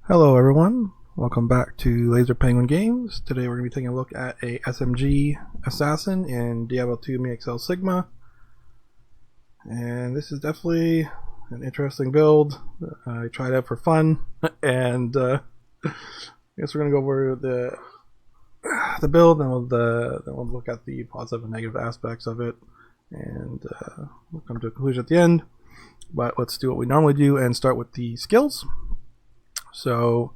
Hello everyone, welcome back to Laser Penguin Games. Today we're going to be taking a look at a SMG assassin in Diablo 2 MXL Sigma. And this is definitely an interesting build. I tried it out for fun, and I guess we're going to go over the build, and then we'll look at the positive and negative aspects of it, and we'll come to a conclusion at the end. But let's do what we normally do and start with the skills. So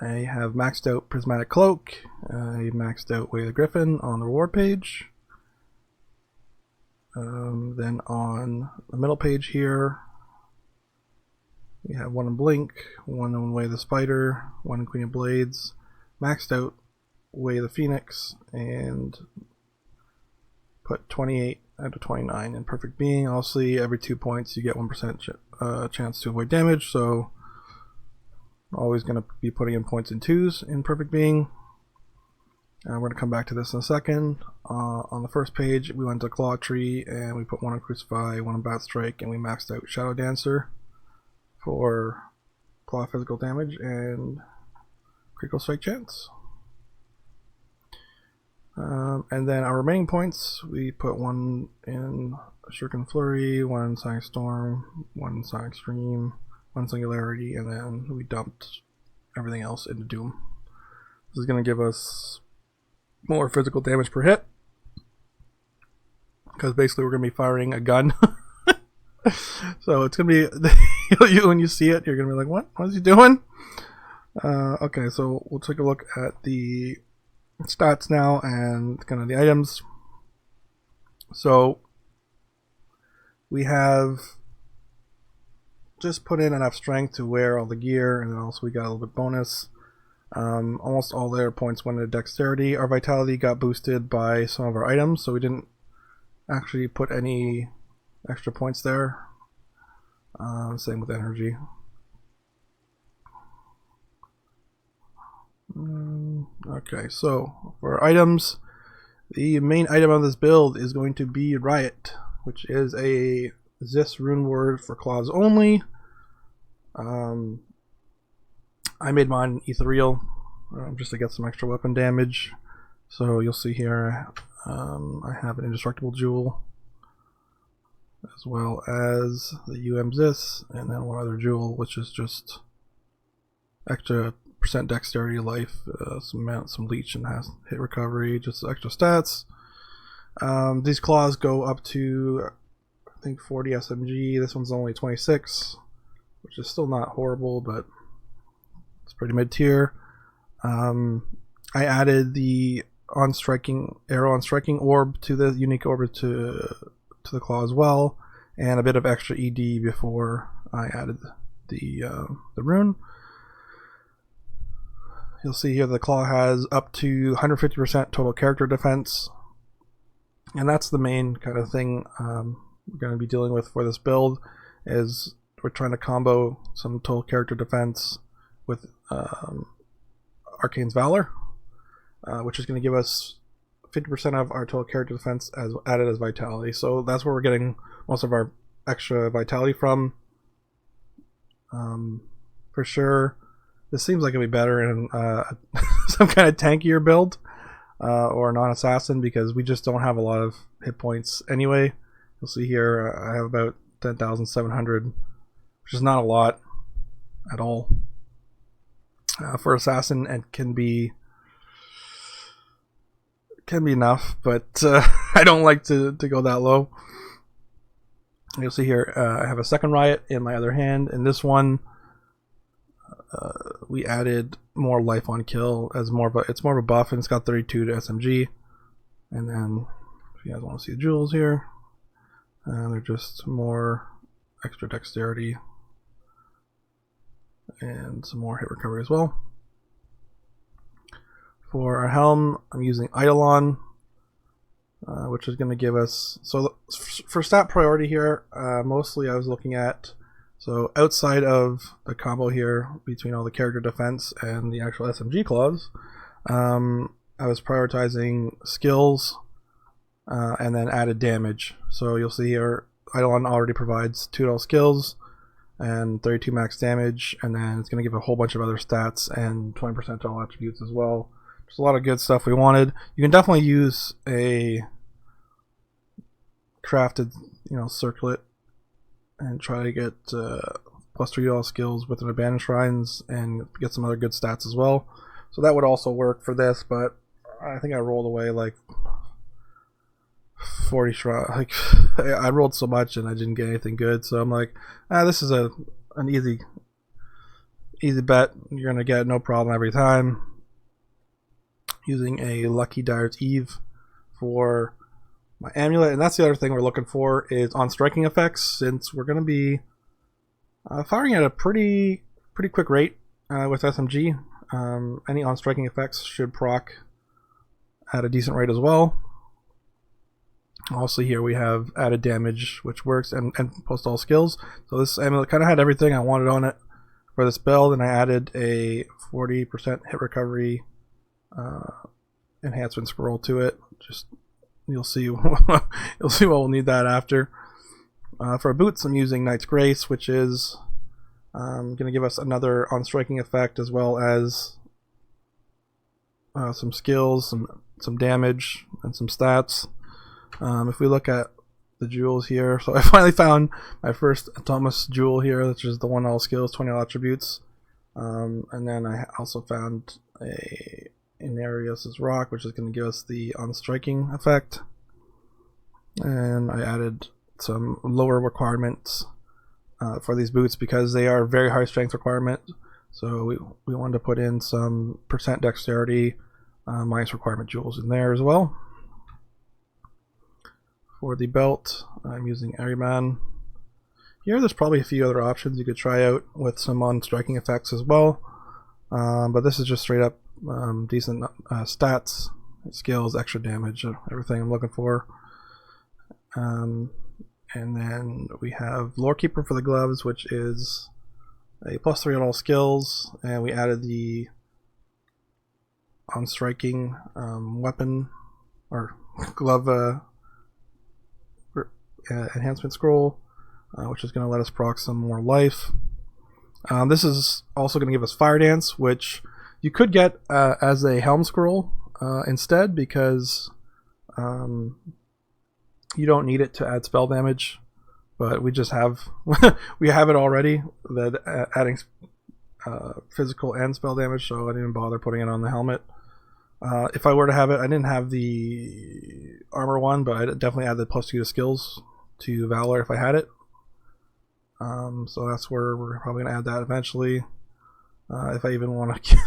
I have maxed out Prismatic Cloak, I maxed out Way of the Griffin on the reward page. Then on the middle page here, we have one in Blink, one in Way of the Spider, one in Queen of Blades, maxed out Way of the Phoenix, and put 28 out of 29 in Perfect Being. Obviously, every 2 points you get 1% chance to avoid damage, so always going to be putting in points in 2s in Perfect Being. We're going to come back to this in a second. On the first page, we went to Claw Tree and we put one on Crucify, one on Bat Strike, and we maxed out Shadow Dancer for claw physical damage and critical strike chance. And then our remaining points, we put one in Shuriken Flurry, one in Sonic Storm, one in Sonic Stream, one Singularity, and then we dumped everything else into Doom. This is going to give us more physical damage per hit, because basically we're going to be firing a gun. So it's going to be, when you see it, you're going to be like, what is he doing? Okay, so we'll take a look at the stats now and kind of the items. So we have just put in enough strength to wear all the gear, and then also we got a little bit bonus. Almost all their points went into dexterity. Our vitality got boosted by some of our items, so we didn't actually put any extra points there. Same with energy. Okay, so for items, the main item of this build is going to be Riot, which is a Zis rune word for claws only. I made mine ethereal just to get some extra weapon damage. So you'll see here I have an indestructible jewel, as well as the Zis, and then one other jewel which is just extra percent dexterity, life, some leech, and has hit recovery, just extra stats. These claws go up to, I think, 40 SMG. This one's only 26, which is still not horrible, but it's pretty mid-tier. I added the arrow on striking orb to the unique orb to the claw as well, and a bit of extra ED before I added the rune. You'll see here the claw has up to 150% total character defense, and that's the main kind of thing we're going to be dealing with for this build. Is we're trying to combo some total character defense with Arcane's Valor, which is going to give us 50% of our total character defense as added as vitality. So that's where we're getting most of our extra vitality from. For sure, this seems like it'll be better in some kind of tankier build or non-assassin, because we just don't have a lot of hit points anyway. You'll see here I have about 10,700, which is not a lot at all. For assassin, it can be enough, but I don't like to go that low. You'll see here I have a second Riot in my other hand. In this one, we added more life on kill as it's more of a buff, and it's got 32 to SMG. And then if you guys want to see the jewels here, they're just more extra dexterity and some more hit recovery as well. For our helm, I'm using Eidolon, which is going to give us, so for stat priority here, mostly I was looking at, so outside of the combo here between all the character defense and the actual SMG claws, I was prioritizing skills and then added damage. So you'll see here Eidolon already provides 2 skills, and 32 max damage, and then it's going to give a whole bunch of other stats and 20% to all attributes as well. There's a lot of good stuff we wanted. You can definitely use a crafted, circlet and try to get +3 all skills with an abandoned shrines and get some other good stats as well. So that would also work for this, but I think I rolled away like 40 shrines. Like I rolled so much and I didn't get anything good, so I'm like, this is an easy bet. You're gonna get no problem every time. Using a Lucky Dyer's Eve for my amulet, and that's the other thing we're looking for is on striking effects, since we're going to be firing at a pretty quick rate with SMG. Any on striking effects should proc at a decent rate as well. Also here we have added damage, which works, and post all skills. So this amulet kind of had everything I wanted on it for this build, and I added a 40% hit recovery enhancement scroll to it. Just you'll see you'll see we'll need that after. For boots, I'm using Knight's Grace, which is going to give us another on striking effect as well as some skills, some damage, and some stats. If we look at the jewels here, so I finally found my first Thomas jewel here, which is the 1 all skills, 20 all attributes, and then I also found a Inarius' rock, which is going to give us the on striking effect, and I added some lower requirements for these boots because they are very high strength requirement, so we wanted to put in some % dexterity minus requirement jewels in there as well. For the belt, I'm using Ahriman. Here there's probably a few other options you could try out with some on striking effects as well, but this is just straight up decent stats, skills, extra damage, everything I'm looking for. And then we have Lorekeeper for the gloves, which is a +3 on all skills, and we added the on striking weapon or glove enhancement scroll, which is going to let us proc some more life. This is also going to give us Fire Dance, which you could get as a helm scroll instead, because you don't need it to add spell damage, but we just have we have it already, that adding physical and spell damage, so I didn't bother putting it on the helmet. If I were to have it, I didn't have the armor one, but I definitely add the +2 to skills to Valor if I had it. So that's where we're probably going to add that eventually, if I even want to.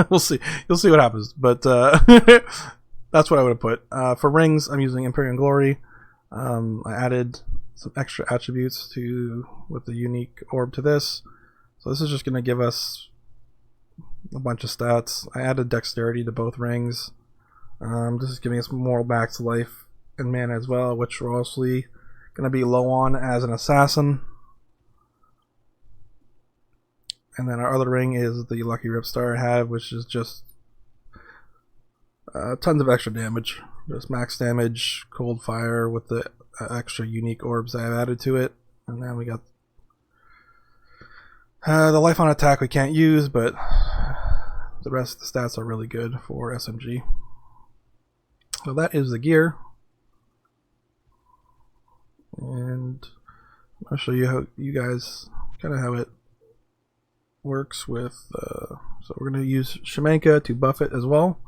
We'll see. You'll see what happens. But that's what I would have put. For rings, I'm using Imperial Glory. I added some extra attributes with the unique orb to this. So this is just going to give us a bunch of stats. I added dexterity to both rings. This is giving us more max life and mana as well, which we're also going to be low on as an assassin. And then our other ring is the Lucky Ripstar I have, which is just tons of extra damage. Just max damage, cold fire with the extra unique orbs I've added to it. And then we got the life on attack we can't use, but the rest of the stats are really good for SMG. So that is the gear. And I'll show you how you guys kind of how it works with, so we're going to use Shemenka to buff it as well.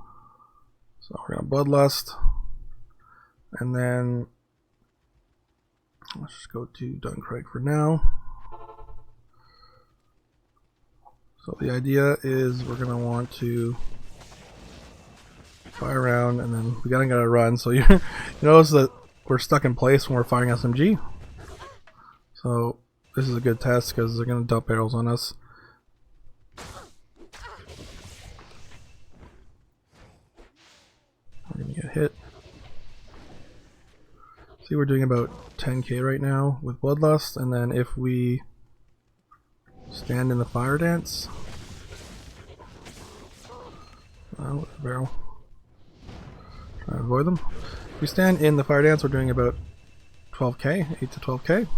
So we're going to Bloodlust, and then let's just go to Duncraig for now. So the idea is we're going to want to fire around, and then we gotta run. So you notice that we're stuck in place when we're firing SMG. So this is a good test because they're going to dump arrows on us. We're going to get hit. See, we're doing about 10k right now with Bloodlust, and then if we stand in the Fire Dance, barrel, try to avoid them. If we stand in the Fire Dance, we're doing about 12k, 8 to 12k,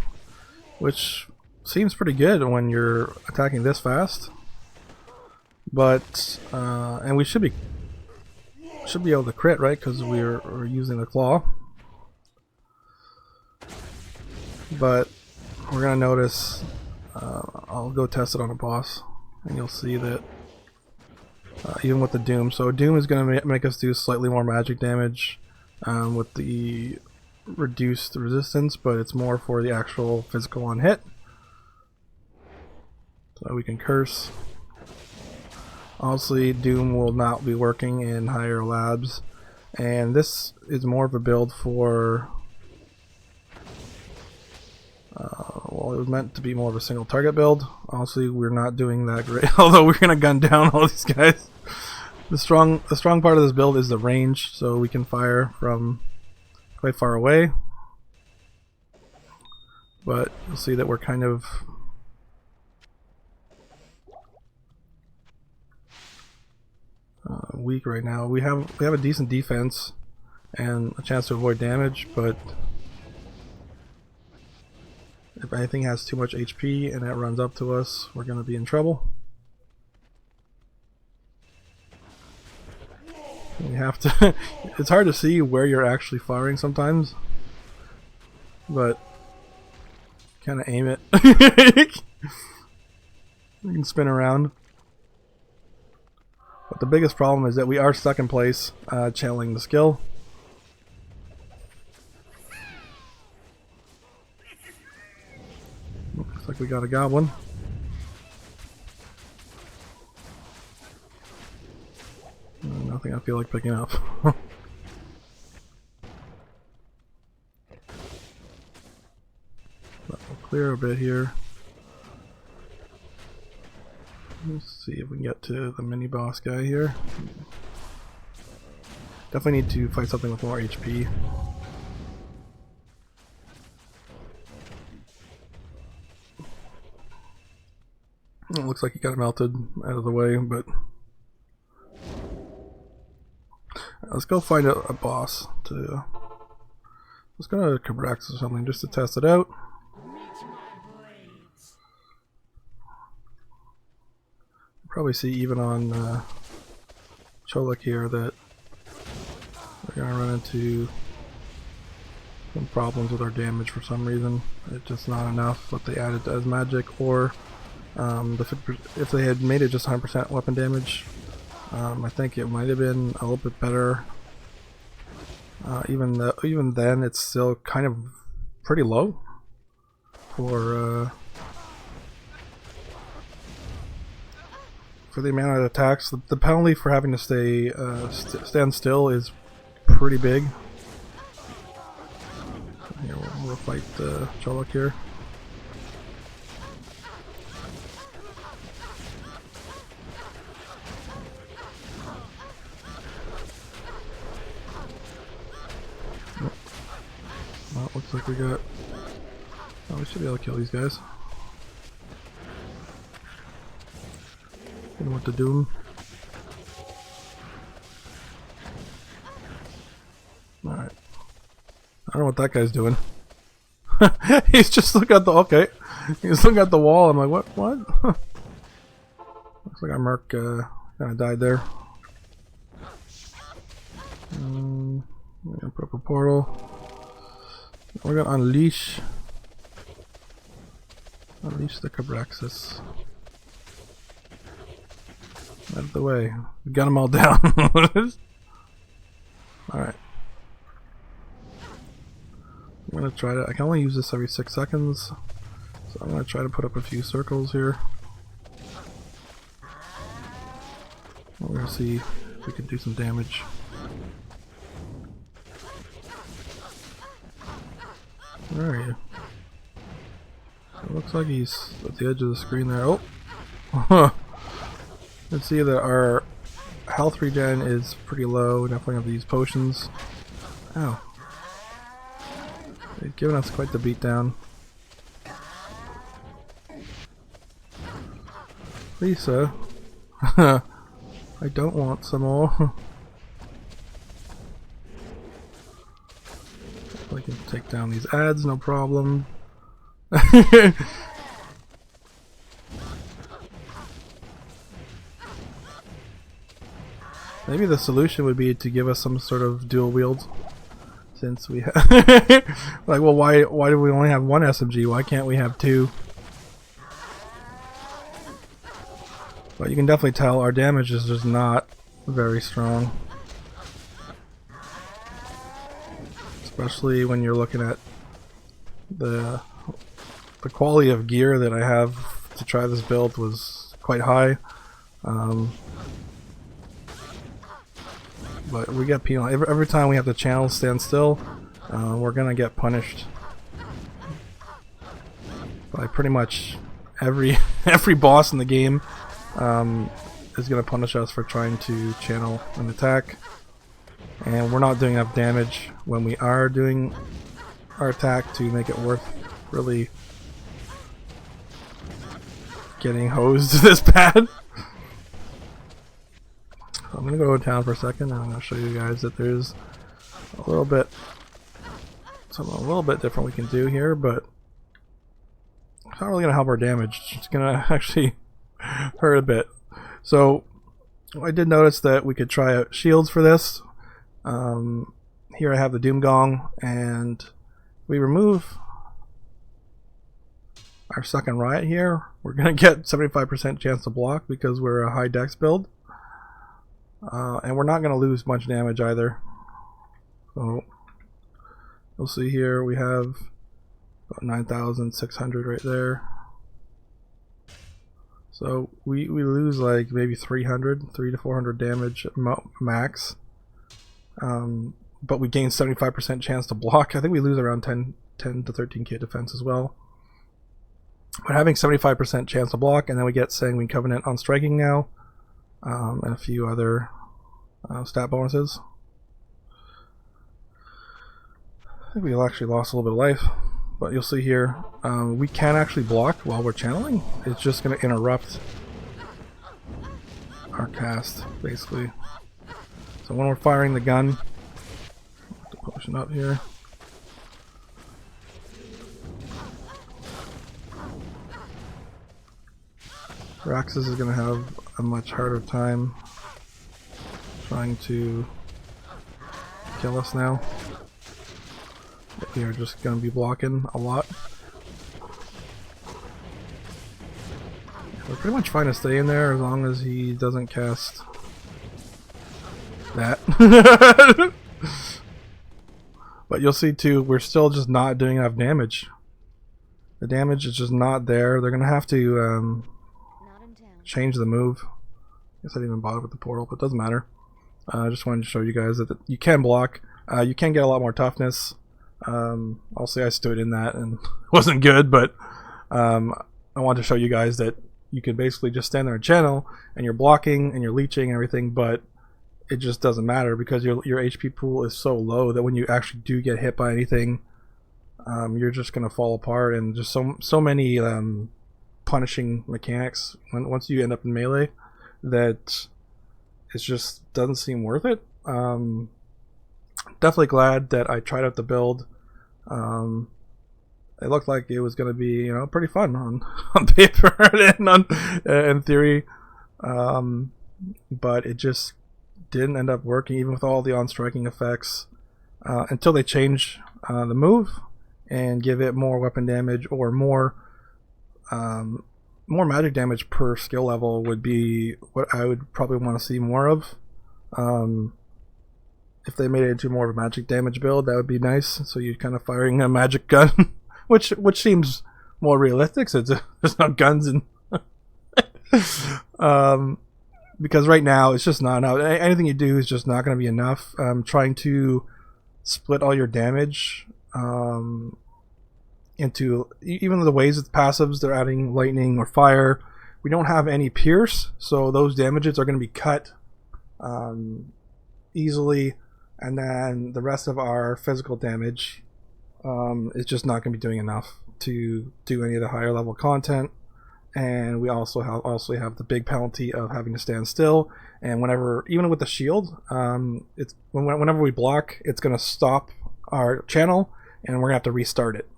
which seems pretty good when you're attacking this fast. But and we should be able to crit, right? Because we're using the claw. But we're gonna notice. I'll go test it on a boss, and you'll see that even with the Doom. So Doom is gonna make us do slightly more magic damage with the reduced resistance, but it's more for the actual physical on hit. So we can curse. Obviously, Doom will not be working in higher labs, and this is more of a build for. Well, it was meant to be more of a single target build. Honestly, we're not doing that great. Although we're gonna gun down all these guys. The strong part of this build is the range, so we can fire from quite far away. But you'll see that we're kind of weak right now. We have a decent defense and a chance to avoid damage, but if anything has too much HP and it runs up to us, we're going to be in trouble. We have to. It's hard to see where you're actually firing sometimes, but kind of aim it. You can spin around. But the biggest problem is that we are stuck in place, channeling the skill. Looks like we got a goblin. Nothing I feel like picking up. We'll clear a bit here. Let's see if we can get to the mini boss guy here. Definitely need to fight something with more HP. It looks like he got melted out of the way, but let's go find a boss to. Let's go to Cabrax or something just to test it out. Probably see even on Cholik here that we're gonna run into some problems with our damage for some reason. It's just not enough what they added as magic, or if they had made it just 100% weapon damage, I think it might have been a little bit better. Even then, it's still kind of pretty low for the amount of attacks. The penalty for having to stay stand still is pretty big. Here, we'll fight Cholik here. Well, looks like we got. Oh, we should be able to kill these guys. What to do. Alright. I don't know what that guy's doing. He's just looking at the. Okay. He's looking at the wall. I'm like, what? Looks like our Merc kind of died there. We're gonna put up a portal. We're gonna unleash the Cabraxis. Out of the way. We got them all down. Alright. I'm gonna try to. I can only use this every 6 seconds, so I'm gonna try to put up a few circles here. We're gonna see if we can do some damage. Where are you? So it looks like he's at the edge of the screen there. Oh! You can see that our health regen is pretty low. We definitely have to use potions. Ow. They've given us quite the beatdown. Lisa. I don't want some more. I can take down these ads, no problem. Maybe the solution would be to give us some sort of dual wield, since we have like, well, why do we only have one SMG? Why can't we have two? But you can definitely tell our damage is just not very strong, especially when you're looking at the quality of gear that I have to try this build was quite high. But we get penalized every time we have the channel stand still. We're gonna get punished by pretty much every boss in the game. Is gonna punish us for trying to channel an attack, and we're not doing enough damage when we are doing our attack to make it worth really getting hosed this bad. I'm gonna go down for a second and I'm gonna show you guys that there's a little bit something a little bit different we can do here, but it's not really gonna help our damage. It's gonna actually hurt a bit. So I did notice that we could try out shields for this. Here I have the Doom Gong, and we remove our second riot here. We're gonna get 75% chance to block because we're a high dex build. And we're not going to lose much damage either. So you'll see here we have about 9,600 right there. So we lose like maybe 300 to 400 damage max. But we gain 75% chance to block. I think we lose around 10 to 13k defense as well. But having 75% chance to block, and then we get Sanguine Covenant on striking now. And a few other stat bonuses. I think we actually lost a little bit of life, but you'll see here we can actually block while we're channeling. It's just going to interrupt our cast, basically. So when we're firing the gun, pushing up here. Raxus is going to have a much harder time trying to kill us now. We are just going to be blocking a lot. We're pretty much fine to stay in there as long as he doesn't cast that. But you'll see too, we're still just not doing enough damage. The damage is just not there. They're going to have to change the move. I guess I didn't even bother with the portal, but it doesn't matter. I just wanted to show you guys that you can block. You can get a lot more toughness. I'll say I stood in that and it wasn't good, but I wanted to show you guys that you can basically just stand there and channel, and you're blocking and you're leeching and everything, but it just doesn't matter because your HP pool is so low that when you actually do get hit by anything, you're just gonna fall apart. And just so many punishing mechanics once you end up in melee that it just doesn't seem worth it. Definitely glad that I tried out the build. It looked like it was going to be, you know, pretty fun on paper and in theory, but it just didn't end up working, even with all the on-striking effects, until they change the move and give it more weapon damage or more magic damage per skill level would be what I would probably want to see more of. If they made it into more of a magic damage build, that would be nice. So you're kind of firing a magic gun, which seems more realistic since there's no guns in. Because right now it's just not enough. Anything you do is just not going to be enough. Trying to split all your damage into even the ways with passives, they're adding lightning or fire. We don't have any pierce, so those damages are going to be cut easily, and then the rest of our physical damage is just not going to be doing enough to do any of the higher level content. And we also have the big penalty of having to stand still, and even with the shield, it's whenever we block, it's going to stop our channel and we're going to have to restart it.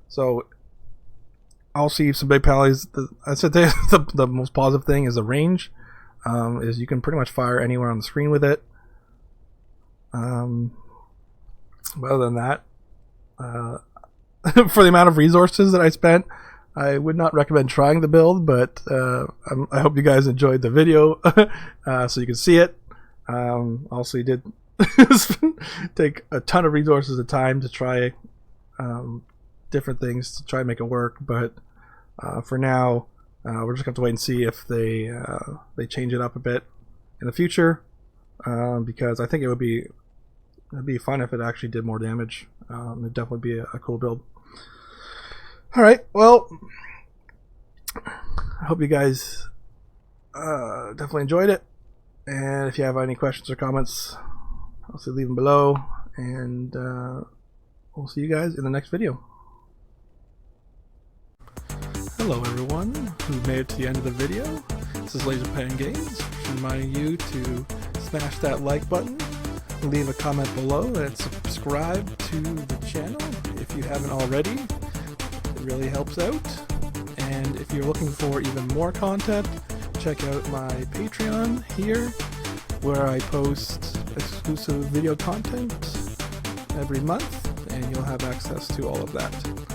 So I'll see some big penalties. I said the most positive thing is the range. is you can pretty much fire anywhere on the screen with it. But other than that, for the amount of resources that I spent, I would not recommend trying the build, but I hope you guys enjoyed the video so you can see it. Also, you did take a ton of resources and time to try different things to try and make it work, but for now, we're just going to have to wait and see if they change it up a bit in the future, because I think it'd be fun if it actually did more damage. It'd definitely be a cool build. Alright, well, I hope you guys definitely enjoyed it, and if you have any questions or comments, also leave them below, and we'll see you guys in the next video. Hello everyone who made it to the end of the video. This is LaserPan Games, reminding you to smash that like button, leave a comment below, and subscribe to the channel if you haven't already. It really helps out. And if you're looking for even more content, check out my Patreon here, where I post exclusive video content every month, and you'll have access to all of that.